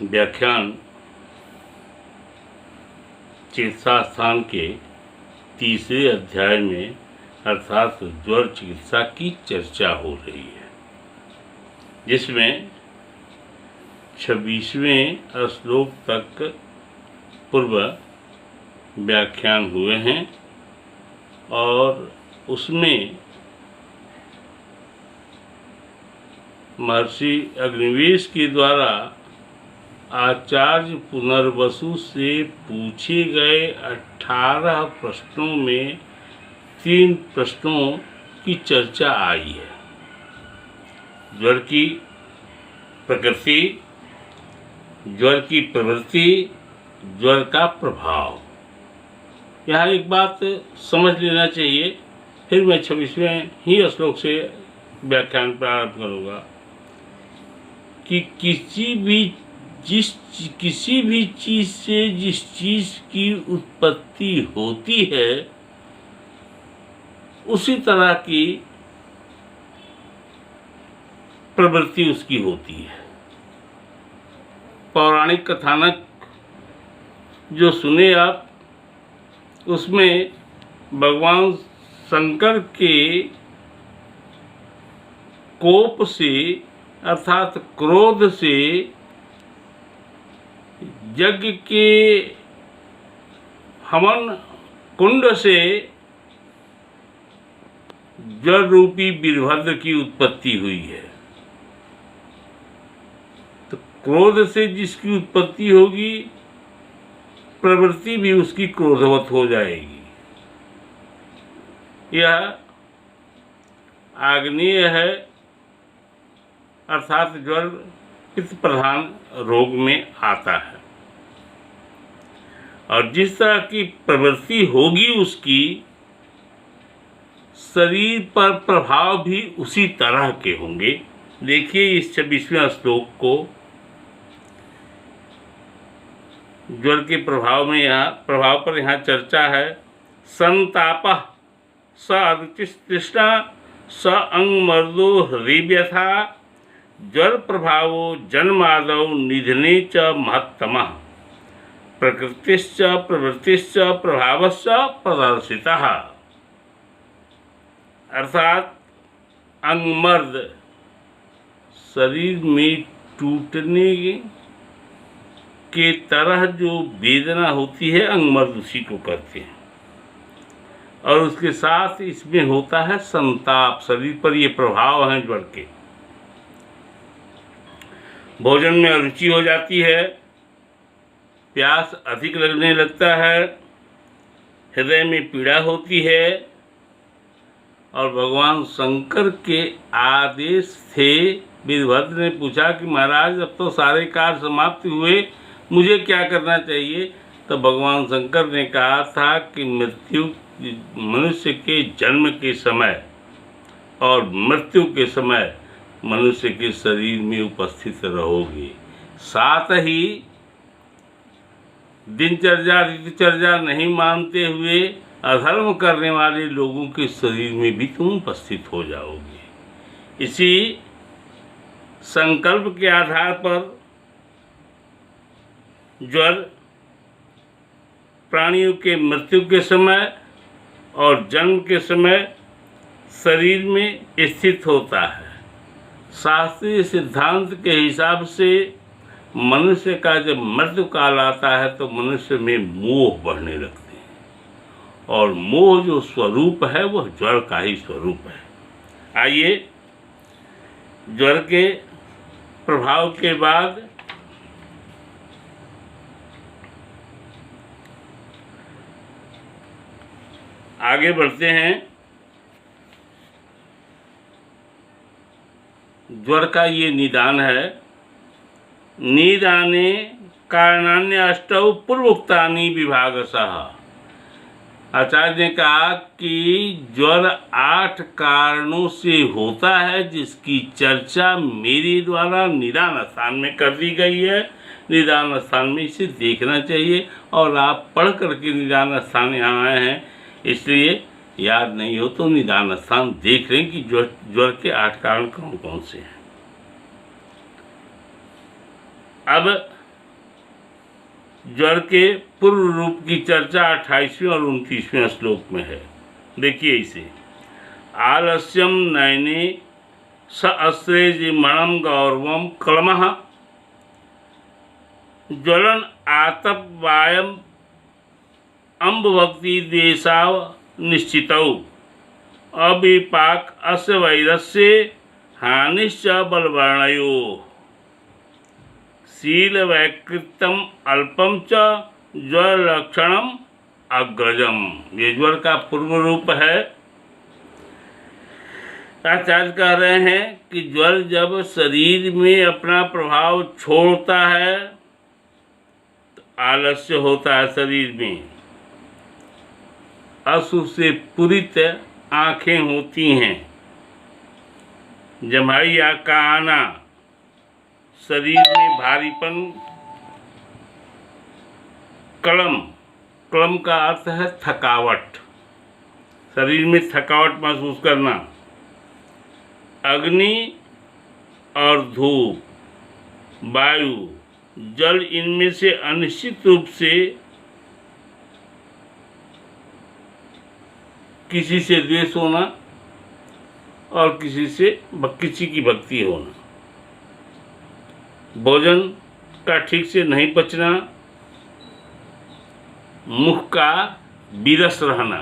व्याख्यान चिकित्सा स्थान के तीसरे अध्याय में अर्थात ज्वर चिकित्सा की चर्चा हो रही है, जिसमें 26वें श्लोक तक पूर्व व्याख्यान हुए हैं और उसमें महर्षि अग्निवेश के द्वारा आचार्य पुनर्वसु से पूछे गए 18 प्रश्नों में 3 प्रश्नों की चर्चा आई है। ज्वर की प्रकृति, ज्वर की प्रवृत्ति, ज्वर का प्रभाव। यहाँ एक बात समझ लेना चाहिए, फिर मैं 26वें ही श्लोक से व्याख्यान प्रारंभ करूँगा कि किसी भी चीज़ से जिस चीज़ की उत्पत्ति होती है उसी तरह की प्रवृत्ति उसकी होती है। पौराणिक कथानक जो सुने आप, उसमें भगवान शंकर के कोप से अर्थात क्रोध से यज्ञ के हवन कुंड से ज्वर रूपी वीरभद्र की उत्पत्ति हुई है। तो क्रोध से जिसकी उत्पत्ति होगी, प्रवृत्ति भी उसकी क्रोधवत हो जाएगी। यह आग्नेय है, अर्थात ज्वर पित्त प्रधान रोग में आता है और जिस तरह की प्रवृत्ति होगी उसकी, शरीर पर प्रभाव भी उसी तरह के होंगे। देखिए इस 26वें श्लोक को, ज्वर के प्रभाव पर यहाँ चर्चा है। संतापः स अरुचिस्तृष्णा स अंगमर्दो हृदयव्यथा ज्वर प्रभावो जन्मादौ निधने च महत्तमः प्रकृतिश्च प्रवृत्तिश्च प्रभावश्च प्रदर्शितः। अर्थात अंगमर्द, शरीर में टूटने के तरह जो वेदना होती है, अंगमर्द उसी को कहते हैं। और उसके साथ इसमें होता है संताप, शरीर पर ये प्रभाव हैं ज्वर के। भोजन में अरुचि हो जाती है, प्यास अधिक लगने लगता है, हृदय में पीड़ा होती है और भगवान शंकर के आदेश थे। वीरभद्र ने पूछा कि महाराज अब तो सारे कार्य समाप्त हुए, मुझे क्या करना चाहिए? तो भगवान शंकर ने कहा था कि मनुष्य के जन्म के समय और मृत्यु के समय मनुष्य के शरीर में उपस्थित रहोगे। साथ ही दिनचर्या ऋतुचर्या नहीं मानते हुए अधर्म करने वाले लोगों के शरीर में भी तुम उपस्थित हो जाओगे। इसी संकल्प के आधार पर ज्वर प्राणियों के मृत्यु के समय और जन्म के समय शरीर में स्थित होता है। शास्त्रीय सिद्धांत के हिसाब से मनुष्य का जब मृत्यु काल आता है तो मनुष्य में मोह बढ़ने लगते हैं और मोह जो स्वरूप है वह ज्वर का ही स्वरूप है। आइए ज्वर के प्रभाव के बाद आगे बढ़ते हैं। ज्वर का ये निदान है। निदाने कारणान्य अष्टौ पूर्वोक्तानि विभागशः। आचार्य ने कहा कि ज्वर 8 कारणों से होता है, जिसकी चर्चा मेरे द्वारा निदान स्थान में कर दी गई है। निदान स्थान में इसे देखना चाहिए और आप पढ़ करके निदान स्थान यहाँ आए हैं, इसलिए याद नहीं हो तो निदान स्थान देख लें कि ज्वर के 8 कारण कौन कौन से हैं। अब ज्वर के पूर्व रूप की चर्चा 28वें और 29वें श्लोक में है। देखिए इसे, आलस्यम नयने स अस्त्रेजिमणम गौरवम क्लमः ज्वलन आतप वायम अम्बभक्ति देशाव निश्चितौ अविपाक अस्य वैरस्य हानिश्च बलवर्णयो शील वैकृतम अल्पम च ज्वर लक्षणम अग्रजम। ये ज्वर का पूर्व रूप है। आचार्य कह रहे हैं कि ज्वर जब शरीर में अपना प्रभाव छोड़ता है तो आलस्य होता है शरीर में, अश्रु से पूरित आँखें होती हैं, जमाई का आना, शरीर में भारीपन, क्लम का अर्थ है थकावट, शरीर में थकावट महसूस करना, अग्नि और धूप, वायु, जल, इनमें से अनिश्चित रूप से किसी से द्वेष होना और किसी की भक्ति होना, भोजन का ठीक से नहीं पचना, मुख का विरस रहना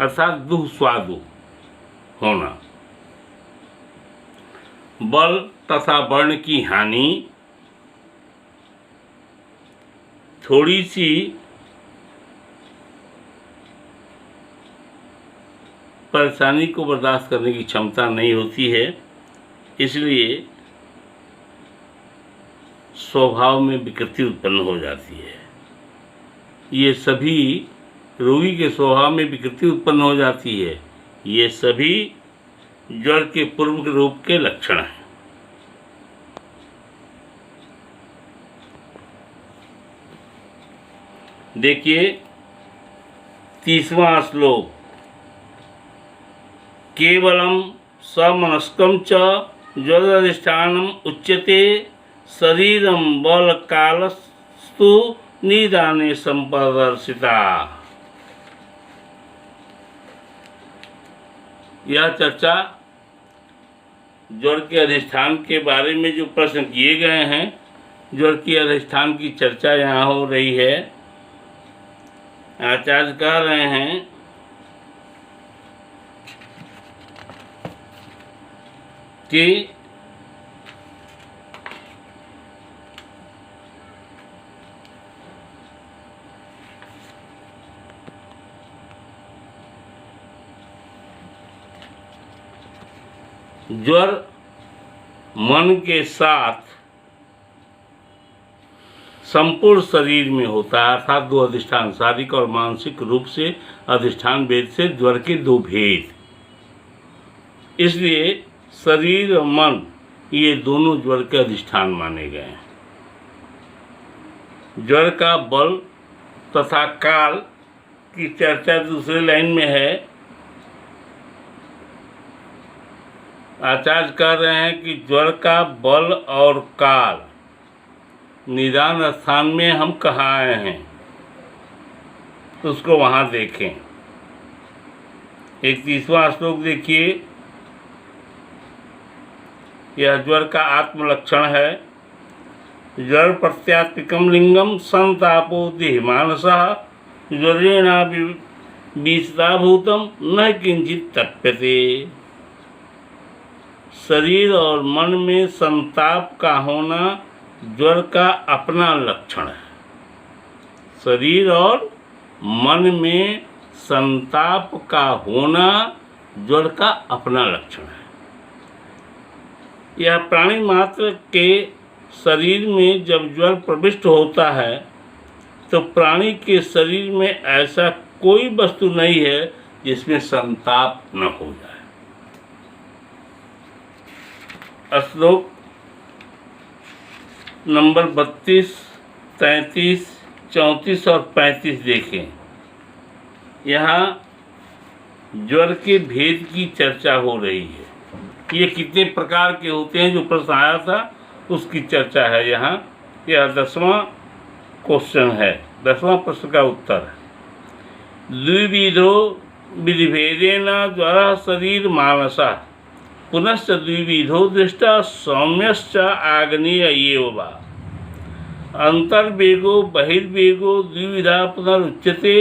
अर्थात दुस्वादु होना, बल तथा वर्ण की हानि, थोड़ी सी परेशानी को बर्दाश्त करने की क्षमता नहीं होती है, इसलिए स्वभाव में विकृति उत्पन्न हो जाती है। ये सभी रोगी के स्वभाव में विकृति उत्पन्न हो जाती है। ये सभी ज्वर के पूर्व रूप के लक्षण हैं। देखिए 30वां श्लोक, केवलम समनस्कम च ज्वराधिष्ठानम उच्यते शरीरम बल कालस्तु निदाने संप्रदर्शिता। यह चर्चा ज्वर के अधिष्ठान के बारे में जो प्रश्न किए गए हैं, ज्वर के अधिष्ठान की चर्चा यहाँ हो रही है। आचार्य कह रहे हैं कि ज्वर मन के साथ संपूर्ण शरीर में होता है, अर्थात दो अधिष्ठान, शारीरिक और मानसिक रूप से अधिष्ठान भेद से ज्वर के दो भेद, इसलिए शरीर और मन ये दोनों ज्वर के अधिष्ठान माने गए हैं। ज्वर का बल तथा काल की चर्चा दूसरे लाइन में है। आचार्य कह रहे हैं कि ज्वर का बल और काल निदान स्थान में हम कहाँ आए हैं, तो उसको वहाँ देखें। 31वां श्लोक देखिए, यह ज्वर का आत्मलक्षण है। ज्वर प्रत्यात्मिकम लिंगम संतापो देहमानसः ज्वरेणा विषदाभूतम न किंचित तप्यते। शरीर और मन में संताप का होना ज्वर का अपना लक्षण है। शरीर और मन में संताप का होना ज्वर का अपना लक्षण है। यह प्राणी मात्र के शरीर में जब ज्वर प्रविष्ट होता है तो प्राणी के शरीर में ऐसा कोई वस्तु नहीं है जिसमें संताप न हो जाए। श्लोक नंबर 32, 33, 34 और 35 देखें। यहाँ ज्वर के भेद की चर्चा हो रही है। ये कितने प्रकार के होते हैं, जो प्रश्न आया था उसकी चर्चा है यहाँ। यह 10वां क्वेश्चन है, 10वां प्रश्न का उत्तर है। द्विविधो विधिभेदेन ज्वरः शरीर मानसः पुनश्च द्विविधो दृष्टा सौम्यश्च आग्नेय एव वा। अंतर्वेगो बहिर्वेगो द्विविधा पुनरुच्यते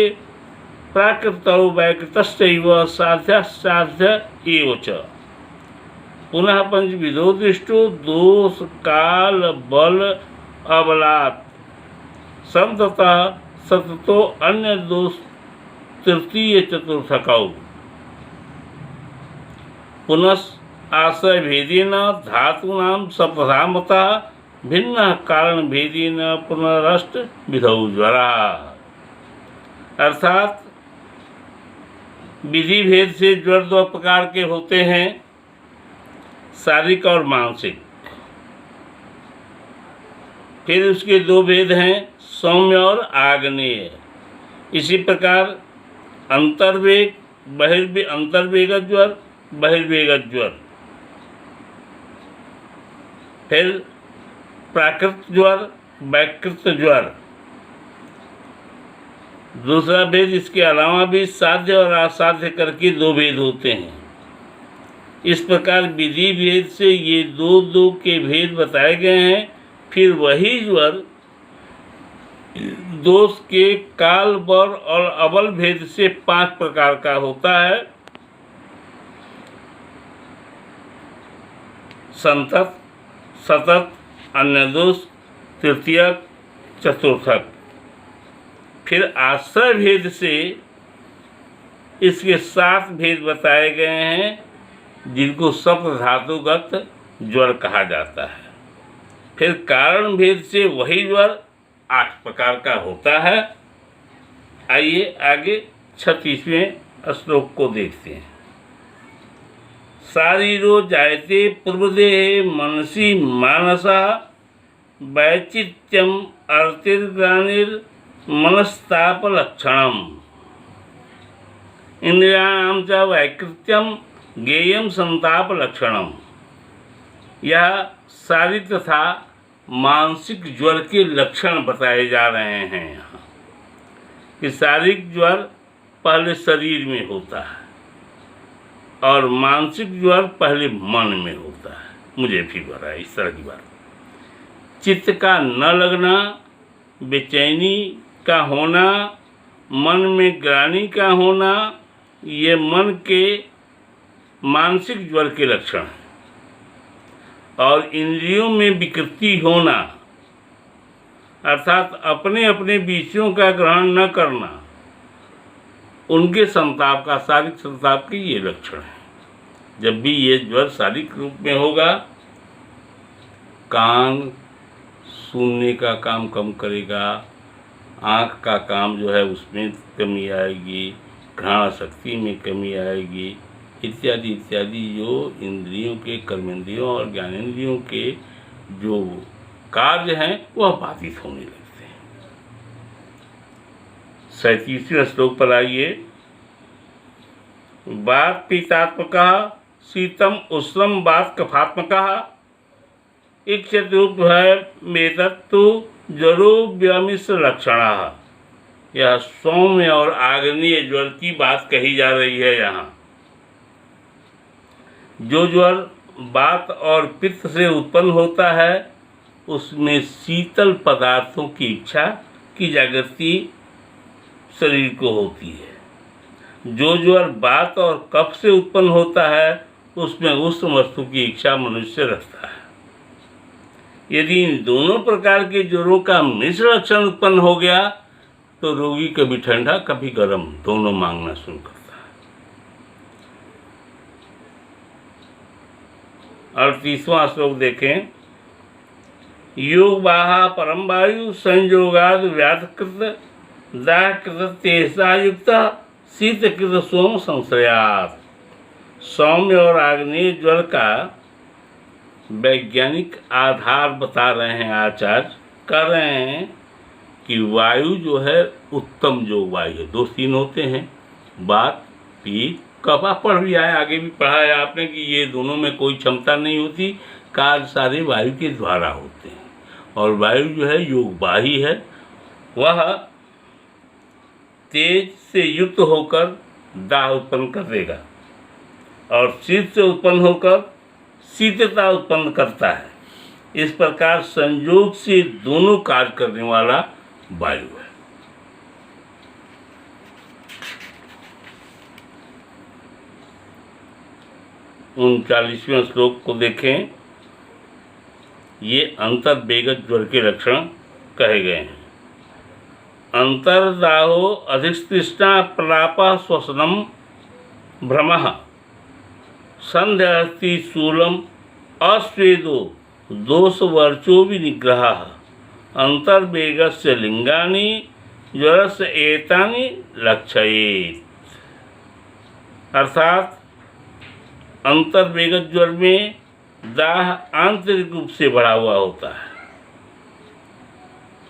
प्राकृतौ वैकृतश्चैव साध्यासाध्य एव च। पुनः पंचविधो दृष्टो दोष काल बल अबलात् शब्दतः सततो अन्य दोष तृतीय चतुर्थकौ। पुनः आश्रय भेदेन धातूनां सप्तधामतः भिन्न कारण भेदेन पुनरष्ट विधौ ज्वरा। अर्थात विधि भेद से ज्वर 2 प्रकार के होते हैं, शारीरिक और मानसिक। फिर उसके 2 भेद हैं, सौम्य और आग्नेय। इसी प्रकार अंतर्वेग अंतर्वेगत ज्वर, बहिर्वेगत ज्वर। फिर प्राकृत ज्वर, वैकृत ज्वर। दूसरा भेद, इसके अलावा भी साध्य और असाध्य करके 2 भेद होते हैं। इस प्रकार विधि भेद से ये 2 के भेद बताए गए हैं। फिर वही ज्वर दोष के काल बल और अबल भेद से 5 प्रकार का होता है। संतत, सतत, अन्य दोष, तृतीयक, चतुर्थक। फिर आश्रय भेद से इसके 7 भेद बताए गए हैं, जिनको सप्त धातुगत ज्वर कहा जाता है। फिर कारण भेद से वही ज्वर 8 प्रकार का होता है। आइए आगे 36वें श्लोक को देखते हैं। शारीरो जायते पूर्वदेहे मनसि मानसा वैचित्यम अर्तिर्ग्लानिर् मनस्ताप लक्षणम इंद्रियाणां च वैकृत्यम ज्ञेयम संताप लक्षणम। यह शारीरिक तथा मानसिक ज्वर के लक्षण बताए जा रहे हैं यहाँ। कि शारीरिक ज्वर पहले शरीर में होता है और मानसिक ज्वर पहले मन में होता है। मुझे फीवर है, इस तरह की बात। चित्त का न लगना, बेचैनी का होना, मन में ग्लानि का होना, ये मन के मानसिक ज्वर के लक्षण हैं। और इंद्रियों में विकृति होना, अर्थात अपने अपने विषयों का ग्रहण न करना, उनके संताप का, शारीरिक संताप के ये लक्षण है। जब भी ये ज्वर शारीरिक रूप में होगा, कान सुनने का काम कम करेगा, आँख का काम जो है उसमें कमी आएगी, घ्राण शक्ति में कमी आएगी, इत्यादि इत्यादि। जो इंद्रियों के, कर्मेंद्रियों और ज्ञानेंद्रियों के जो कार्य हैं वह बाधित होने लगते हैं। 37वें श्लोक पर आइए। वात पीतात्मकः शीतम उष्णम वात कफात्मकः इक्षतुभ्यमेतत्तु जरो व्यामिश्र लक्षणः। यह सौम्य और आग्नेय ज्वर की बात कही जा रही है यहाँ। जो ज्वर वात और पित्त से उत्पन्न होता है उसमें शीतल पदार्थों की इच्छा की जागृति शरीर को होती है। जो ज्वर वात और कफ से उत्पन्न होता है उसमें उष्ण वस्तु की इच्छा मनुष्य रखता है। यदि इन दोनों प्रकार के ज्वरों का मिश्र लक्षण उत्पन्न हो गया तो रोगी कभी ठंडा कभी गर्म दोनों मांगना शुरू करता है। 38वां श्लोक देखें। योग बाहा परम वायु संयोगाद व्यातकृत दाहकृत तेजसा युक्त शीतकृत सोम संश्रयात। सौम्य और आग्नेय ज्वर का वैज्ञानिक आधार बता रहे हैं आचार्य। कह रहे हैं कि वायु जो है उत्तम जो वायु है, 2-3 होते हैं, वात, पित्त, कफा पढ़ भी आए, आगे भी पढ़ा है आपने कि ये दोनों में कोई क्षमता नहीं होती, कार्य सारे वायु के द्वारा होते हैं। और वायु जो है योगवाही है, वह तेज से युक्त होकर दाह उत्पन्न कर देगा और शीत से उत्पन्न होकर शीतलता उत्पन्न करता है। इस प्रकार संयोग से दोनों कार्य करने वाला वायु है। 39वें श्लोक को देखें। ये अंतर्वेगत ज्वर के लक्षण कहे गए हैं। अंतर्दाहो अधिष्टिष्टा प्रलापः श्वसनम भ्रमः संध्यास्ति शूलम अस्वेदो दोषवर्चो विनिग्रहः अंतर्वेगस्य लिंगानि ज्वरस्य एतानि लक्षयेत्। अर्थात अंतर्वेगत ज्वर में दाह आंतरिक रूप से बढ़ा हुआ होता है,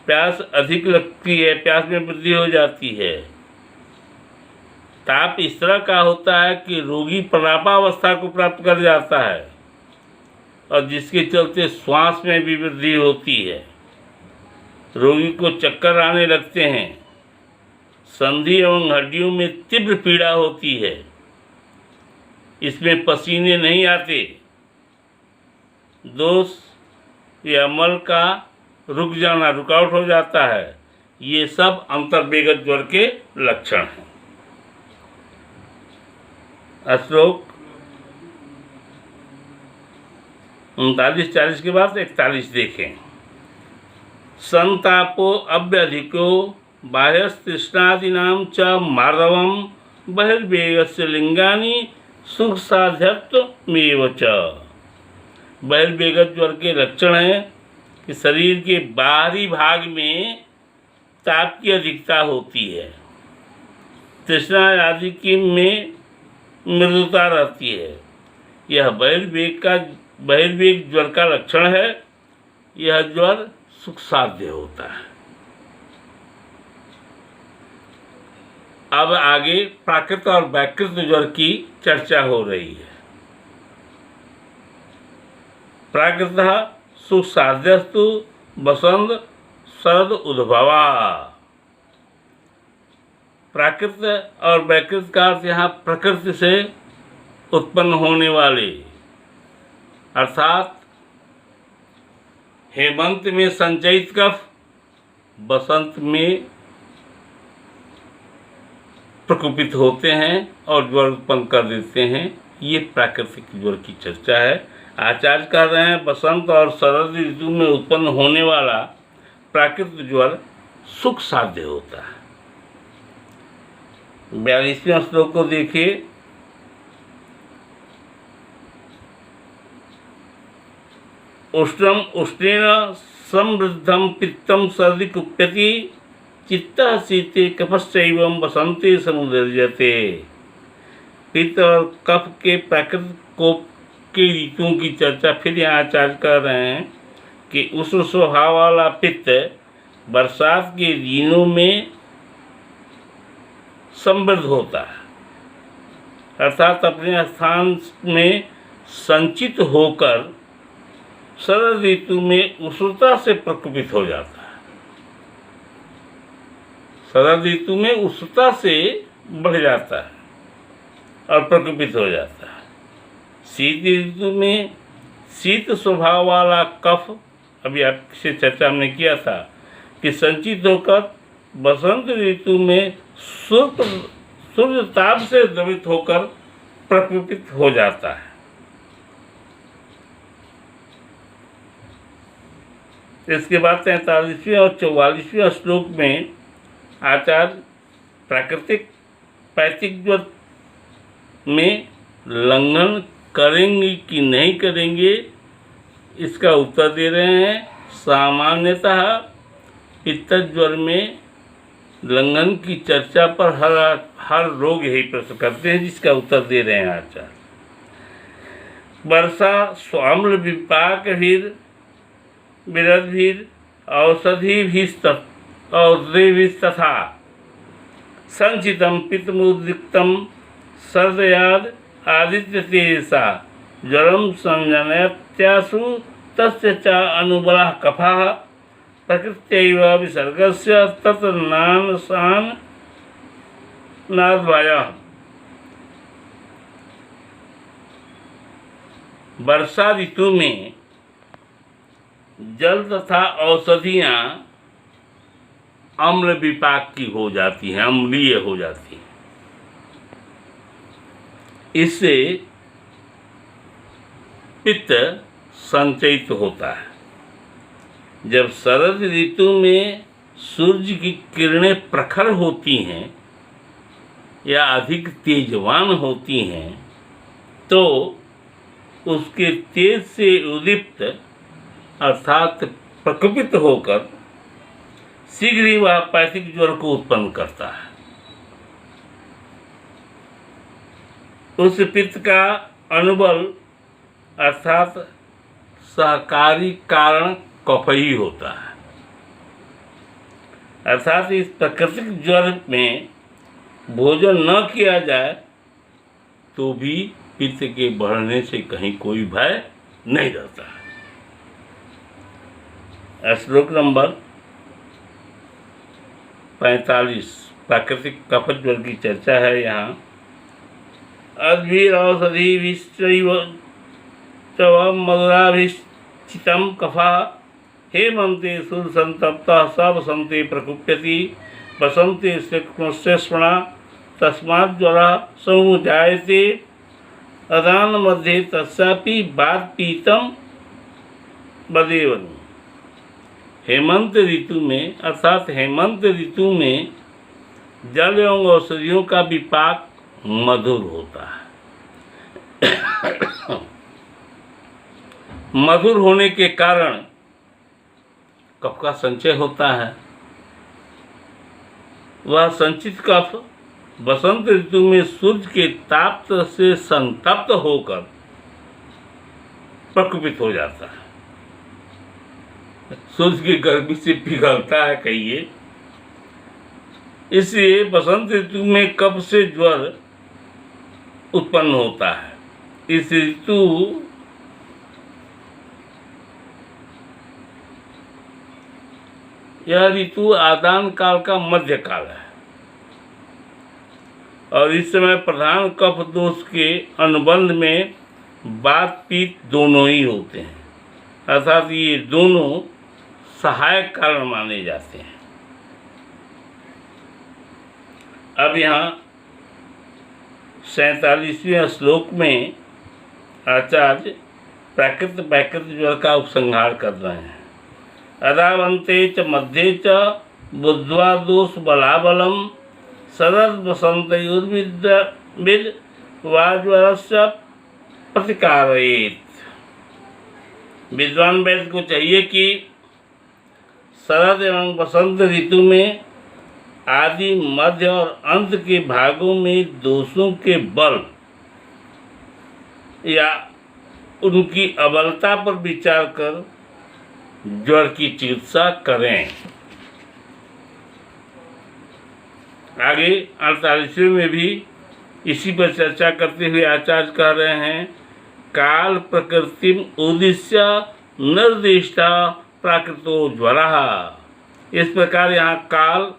प्यास अधिक लगती है, प्यास में वृद्धि हो जाती है। ताप इस तरह का होता है कि रोगी प्रलापावस्था को प्राप्त कर जाता है और जिसके चलते श्वास में भी वृद्धि होती है। रोगी को चक्कर आने लगते हैं, संधि एवं हड्डियों में तीव्र पीड़ा होती है, इसमें पसीने नहीं आते, दोष या मल का रुक जाना, रुकावट हो जाता है। ये सब अंतर्वेगत ज्वर के लक्षण हैं। श्लोक 39-40 के बाद 41 देखें। संतापो अव्यधिको बाह्यस्तृष्णादीनां च मार्दवम बहिर्वेगस्य लिंगानि सुख साध्यत्वमेव च। बहिर्वेगत ज्वर के लक्षण हैं कि शरीर के बाहरी भाग में ताप की अधिकता होती है, तृष्णा आदि की में मृदुता रहती है। यह बहिर्वेग ज्वर का लक्षण है। यह ज्वर सुख साध्य होता है। अब आगे प्राकृत और वैकृत ज्वर की चर्चा हो रही है। प्राकृत सुख साध्यस्तु बसंत शरद उद्भवा। प्राकृत और वैकृत का अर्थ यहाँ प्रकृति से उत्पन्न होने वाले, अर्थात हेमंत में संचयित कफ बसंत में प्रकोपित होते हैं और ज्वर उत्पन्न कर देते हैं। ये प्राकृतिक ज्वर की चर्चा है। आचार्य कह रहे हैं बसंत और शरद ऋतु में उत्पन्न होने वाला प्राकृतिक ज्वर सुख साध्य होता है। 42वें श्लोक को देखिए। उष्णम उष्णेन समृद्धम पित्तम सर्दि कुप्यति चित्तः शीते कफश्चैवं बसंते समुदर्जते। पित्त और कफ के प्राकृतिक कोप के ऋतुओं की चर्चा फिर यहाँ आचार्य कर रहे हैं कि उष्ण स्वभाव वाला पित्त बरसात के दिनों में समृद्ध होता है, अर्थात अपने स्थान में संचित होकर शरद ऋतु में उष्णता से प्रकोपित हो जाता है। शरद ऋतु में उष्णता से बढ़ जाता है और प्रकोपित हो जाता है। शीत ऋतु में शीत स्वभाव वाला कफ, अभी आपसे चर्चा हमने किया था कि संचित होकर बसंत ऋतु में सूर्य ताप से द्रवित होकर प्रकोपित हो जाता है। इसके बाद 43वें और 44वें श्लोक में आचार्य प्राकृतिक पैतिक ज्वर में लंघन करेंगे कि नहीं करेंगे, इसका उत्तर दे रहे हैं। सामान्यतः पित्त ज्वर में लंघन की चर्चा पर हर रोग यही प्रश्न करते हैं, जिसका उत्तर दे रहे हैं आचार्य। वर्षा स्वाम्ल विपाक भीर विरद्भीर औषधि भी तथा संचितम पित्तमुद्रिक्तम सर्दयाद आदित्य तेजसा ज्वरम संजनयत्यासु तस्य च अनुबलः कफः प्रकृत्यैव विसर्गस्य तत्नानसान नाद्वायः। वर्षा ऋतु में जल तथा औषधियाँ अम्ल विपाक की हो जाती हैं, अम्लीय हो जाती हैं। इससे पित्त संचयित होता है। जब शरद ऋतु में सूर्य की किरणें प्रखर होती हैं या अधिक तेजवान होती हैं तो उसके तेज से उद्दीप्त अर्थात प्रकपित होकर शीघ्र ही वह पैथिक ज्वर को उत्पन्न करता है। उस पित्त का अनुबल अर्थात सहकारी कारण कफ ही होता है। अर्थात इस प्राकृतिक ज्वर में भोजन न किया जाए तो भी पित्त के बढ़ने से कहीं कोई भय नहीं रहता है। श्लोक नंबर 45 प्राकृतिक कफ ज्वर की चर्चा है यहाँ। अद्भिरौषधिभिश्चैव मधुराभिश्चितं कफः हेमन्ते सुरसंतप्तः स वसन्ते प्रकुप्यति वसन्ते श्लेष्मणा तस्मात् ज्वरः समुजायते अदान मध्ये तस्यापि वातपीतम बदेवन। हेमंत ऋतु में अर्थात हेमंत ऋतु में जल एवं औषधियों का विपाक मधुर होता है। मधुर होने के कारण कफ का संचय होता है। वह संचित कफ बसंत ऋतु में सूर्य के ताप से संतप्त होकर प्रकुपित हो जाता है। सूर्य की गर्मी से पिघलता है कहिए। इसलिए बसंत ऋतु में कफ से ज्वर उत्पन्न होता है। इस ऋतु यह ऋतु आदान काल का मध्य काल है और इस समय प्रधान कफ दोष के अनुबंध में वात पित्त दोनों ही होते हैं। अर्थात ये दोनों सहायक कारण माने जाते हैं। अब यहाँ 47वें श्लोक में आचार्य प्राकृत वैकृत ज्वर का उपसंहार कर रहे हैं। अदावंते च मध्ये च बुद्ध्वा दोष बलाबलम शरद वसंतयुर्विद वाज्वरस्य प्रतिकारयेत। विद्वान वैद्य को चाहिए कि शरद एवं वसंत ऋतु में आदि मध्य और अंत के भागों में दोषों के बल या उनकी अबलता पर विचार कर ज्वर की चिकित्सा करें। आगे 48वें में भी इसी पर चर्चा करते हुए आचार्य कह रहे हैं काल प्रकृतिम उद्देश्य निर्दिष्टा प्राकृतो ज्वरः। इस प्रकार यहाँ काल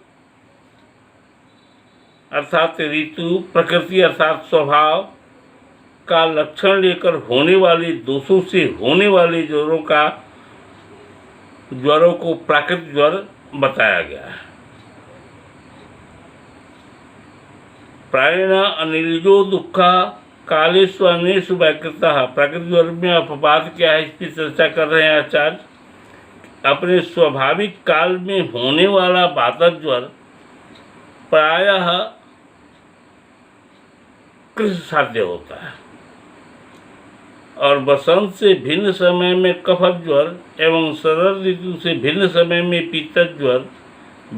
अर्थात ऋतु, प्रकृति अर्थात स्वभाव का लक्षण लेकर होने वाले दोषों से होने वाले ज्वरों को प्राकृतिक ज्वर बताया गया है। प्रायेण अनिलजो दुखा कालेषु अनेषु वैकृतः। प्राकृतिक ज्वर में अपवाद क्या है इसकी चर्चा कर रहे हैं आचार्य। अपने स्वाभाविक काल में होने वाला वातज ज्वर प्रायः कृषि साध्य होता है और बसंत से भिन्न समय में कफज ज्वर एवं शरद ऋतु से भिन्न समय में पित्तज ज्वर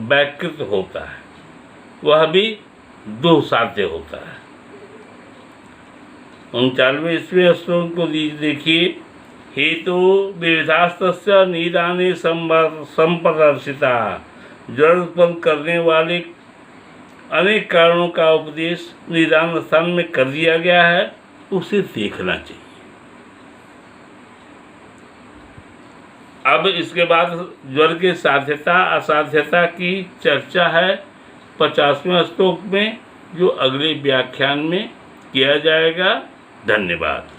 वैकृत होता है, वह भी दुःसाध्य होता है। 39वें श्लोक को देखिए। हेतु विविधास्तस्य निदाने संप्रदर्शिता। ज्वर उत्पन्न करने वाले अनेक कारणों का उपदेश निदान स्थान में कर दिया गया है, उसे देखना चाहिए। अब इसके बाद ज्वर के साध्यता असाध्यता की चर्चा है 50वें श्लोक में, जो अगले व्याख्यान में किया जाएगा। धन्यवाद।